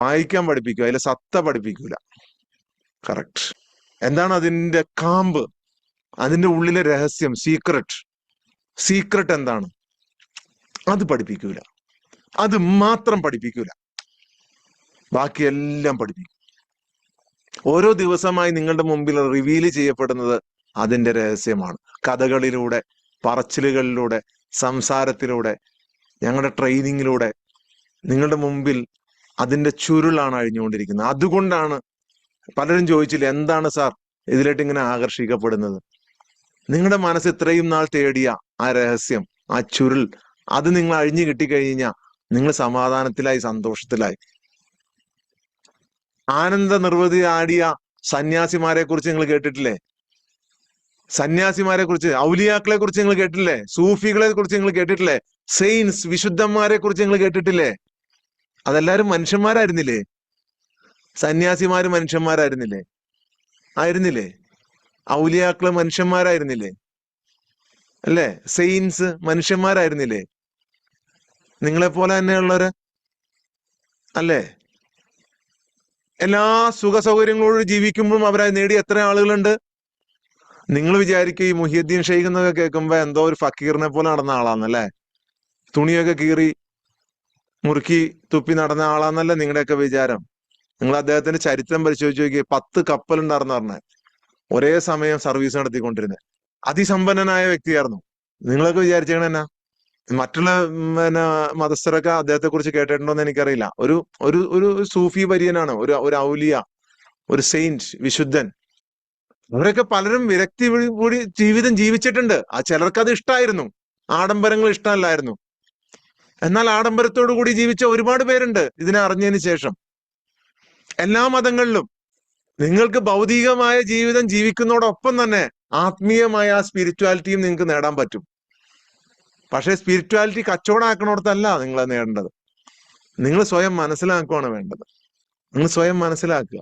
വായിക്കാൻ പഠിപ്പിക്കുക, അതിലെ സത്ത പഠിപ്പിക്കൂല. കറക്റ്റ്. എന്താണ് അതിന്റെ കാമ്പ്, അതിന്റെ ഉള്ളിലെ രഹസ്യം, സീക്രട്ട് എന്താണ്, അത് പഠിപ്പിക്കൂല. അത് മാത്രം പഠിപ്പിക്കൂല, ബാക്കിയെല്ലാം പഠിപ്പിക്കും. ഓരോ ദിവസമായി നിങ്ങളുടെ മുമ്പിൽ റിവീൽ ചെയ്യപ്പെടുന്നത് അതിന്റെ രഹസ്യമാണ്. കഥകളിലൂടെ, പറച്ചിലുകളിലൂടെ, സംസാരത്തിലൂടെ, ഞങ്ങളുടെ ട്രെയിനിങ്ങിലൂടെ നിങ്ങളുടെ മുമ്പിൽ അതിന്റെ ചുരുളാണ് അഴിഞ്ഞുകൊണ്ടിരിക്കുന്നത്. അതുകൊണ്ടാണ് പലരും ചോദിച്ചില്ല, എന്താണ് സാർ ഇതിലായിട്ട് ഇങ്ങനെ ആകർഷിക്കപ്പെടുന്നത്? നിങ്ങളുടെ മനസ്സ് ഇത്രയും നാൾ തേടിയ ആ രഹസ്യം, ആ ചുരുൾ, അത് നിങ്ങൾ അഴിഞ്ഞു കിട്ടിക്കഴിഞ്ഞാൽ നിങ്ങൾ സമാധാനത്തിലായി, സന്തോഷത്തിലായി. ആനന്ദ നിർവൃതി ആടിയ സന്യാസിമാരെ കുറിച്ച് നിങ്ങൾ കേട്ടിട്ടില്ലേ? സന്യാസിമാരെ കുറിച്ച്, ഔലിയാക്കളെ കുറിച്ച് നിങ്ങൾ കേട്ടിട്ടില്ലേ? സൂഫികളെ കുറിച്ച് നിങ്ങൾ കേട്ടിട്ടില്ലേ? സെയിൻസ്, വിശുദ്ധന്മാരെ കുറിച്ച് നിങ്ങൾ കേട്ടിട്ടില്ലേ? അതെല്ലാരും മനുഷ്യന്മാരായിരുന്നില്ലേ? സന്യാസിമാര് മനുഷ്യന്മാരായിരുന്നില്ലേ? ആയിരുന്നില്ലേ? ഔലിയാക്കള് മനുഷ്യന്മാരായിരുന്നില്ലേ? അല്ലേ? സെയിൻസ് മനുഷ്യന്മാരായിരുന്നില്ലേ? നിങ്ങളെപ്പോലെ തന്നെയുള്ളവര് അല്ലേ? എല്ലാ സുഖ സൗകര്യങ്ങളോട് ജീവിക്കുമ്പോഴും അവരായി നേടിയ എത്ര ആളുകളുണ്ട്? നിങ്ങൾ വിചാരിക്കും ഈ മുഹിയുദ്ദീൻ ഷെയ്ഖ് എന്നൊക്കെ കേൾക്കുമ്പോ എന്തോ ഒരു ഫക്കീറിനെ പോലെ നടന്ന ആളാന്നല്ലേ? തുണിയൊക്കെ കീറി മുറുക്കി തുപ്പി നടന്ന ആളാന്നല്ല നിങ്ങളുടെയൊക്കെ വിചാരം. നിങ്ങൾ അദ്ദേഹത്തിന്റെ ചരിത്രം പരിശോധിച്ച് നോക്കി. 10 കപ്പലുണ്ടാർന്ന് പറഞ്ഞ, ഒരേ സമയം സർവീസ് നടത്തിക്കൊണ്ടിരുന്നത് അതിസമ്പന്നനായ വ്യക്തിയായിരുന്നു. നിങ്ങളൊക്കെ വിചാരിച്ചേക്കണെന്നാ? മറ്റുള്ള പിന്നെ മതസ്ഥരൊക്കെ അദ്ദേഹത്തെ കുറിച്ച് കേട്ടിട്ടുണ്ടോ എന്ന് എനിക്കറിയില്ല. ഒരു ഒരു ഒരു സൂഫി വര്യനാണ്, ഒരു ഔലിയ, ഒരു സെയിന്റ്, വിശുദ്ധൻ. അവരൊക്കെ പലരും വിരക്തി കൂടി ജീവിതം ജീവിച്ചിട്ടുണ്ട്. ആ ചിലർക്ക് അത് ഇഷ്ടമായിരുന്നു, ആഡംബരങ്ങൾ ഇഷ്ടമല്ലായിരുന്നു. എന്നാൽ ആഡംബരത്തോടു കൂടി ജീവിച്ച ഒരുപാട് പേരുണ്ട് ഇതിനെ അറിഞ്ഞതിന് ശേഷം. എല്ലാ മതങ്ങളിലും നിങ്ങൾക്ക് ഭൗതികമായ ജീവിതം ജീവിക്കുന്നതോടൊപ്പം തന്നെ ആത്മീയമായ ആ സ്പിരിച്വാലിറ്റിയും നിങ്ങൾക്ക് നേടാൻ പറ്റും. പക്ഷെ സ്പിരിച്വാലിറ്റി കച്ചവടമാക്കണോടത്തല്ല നിങ്ങൾ നേടേണ്ടത്. നിങ്ങൾ സ്വയം മനസ്സിലാക്കുകയാണ് വേണ്ടത്. നിങ്ങൾ സ്വയം മനസ്സിലാക്കുക.